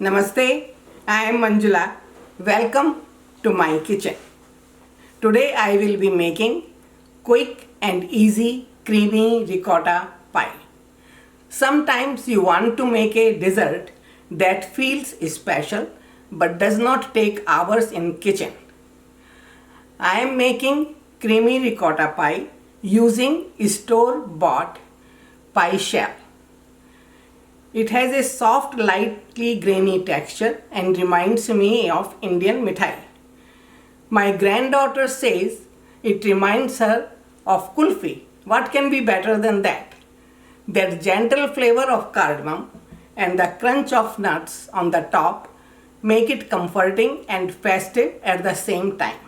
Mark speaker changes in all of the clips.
Speaker 1: Namaste, I am Manjula. Welcome to my kitchen. Today I will be making quick and easy creamy ricotta pie. Sometimes you want to make a dessert that feels special but does not take hours in kitchen. I am making creamy ricotta pie using store-bought pie shell. It has a soft, lightly grainy texture and reminds me of Indian mithai. My granddaughter says it reminds her of kulfi. What can be better than that? That gentle flavor of cardamom and the crunch of nuts on the top make it comforting and festive at the same time.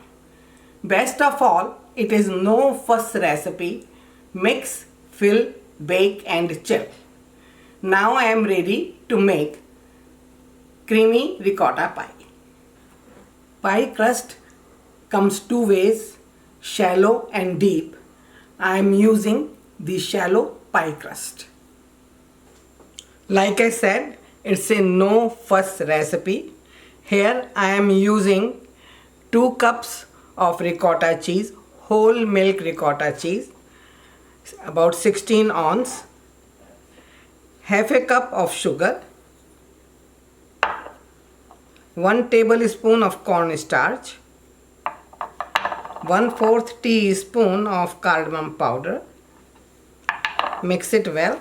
Speaker 1: Best of all, it is no fuss recipe. Mix, fill, bake and chill. Now I am ready to make creamy ricotta pie. Pie crust comes two ways, shallow and deep. I am using the shallow pie crust. Like I said, it's a no fuss recipe. Here I am using 2 cups of ricotta cheese, whole milk ricotta cheese, about 16 ounce. Half a cup of sugar, 1 tablespoon of cornstarch, 1/4 teaspoon of cardamom powder. Mix it well,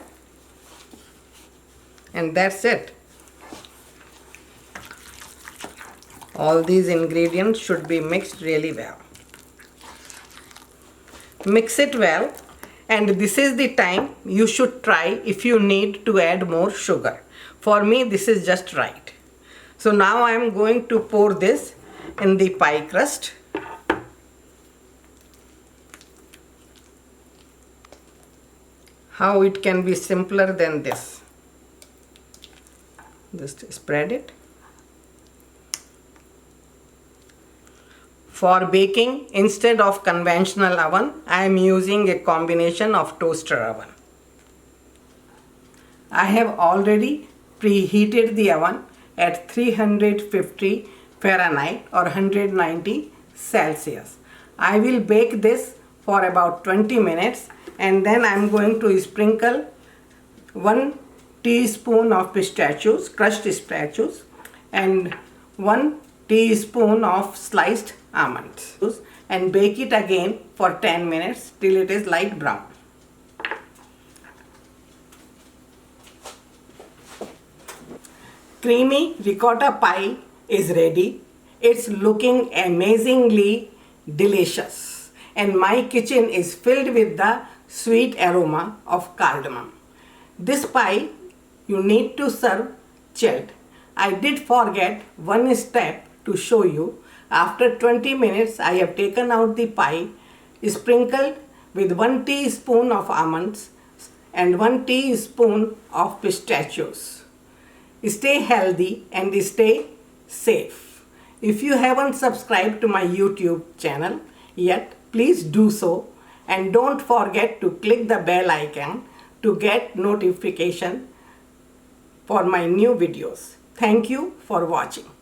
Speaker 1: and that's it. All these ingredients should be mixed really well. Mix it well. And this is the time you should try if you need to add more sugar. For me, this is just right. So now I am going to pour this in the pie crust. How it can be simpler than this? Just spread it. For baking, instead of conventional oven, I am using a combination of toaster oven. I have already preheated the oven at 350 Fahrenheit or 190 Celsius. I will bake this for about 20 minutes and then I am going to sprinkle 1 teaspoon of pistachios, crushed pistachios, and 1 teaspoon of sliced almonds, and bake it again for 10 minutes till it is light brown. Creamy ricotta pie is ready. It's looking amazingly delicious and my kitchen is filled with the sweet aroma of cardamom. This pie you need to serve chilled. I did forget one step to show you. After 20 minutes, I have taken out the pie, sprinkled with 1 teaspoon of almonds and 1 teaspoon of pistachios. Stay healthy and stay safe. If you haven't subscribed to my YouTube channel yet, please do so and don't forget to click the bell icon to get notification for my new videos. Thank you for watching.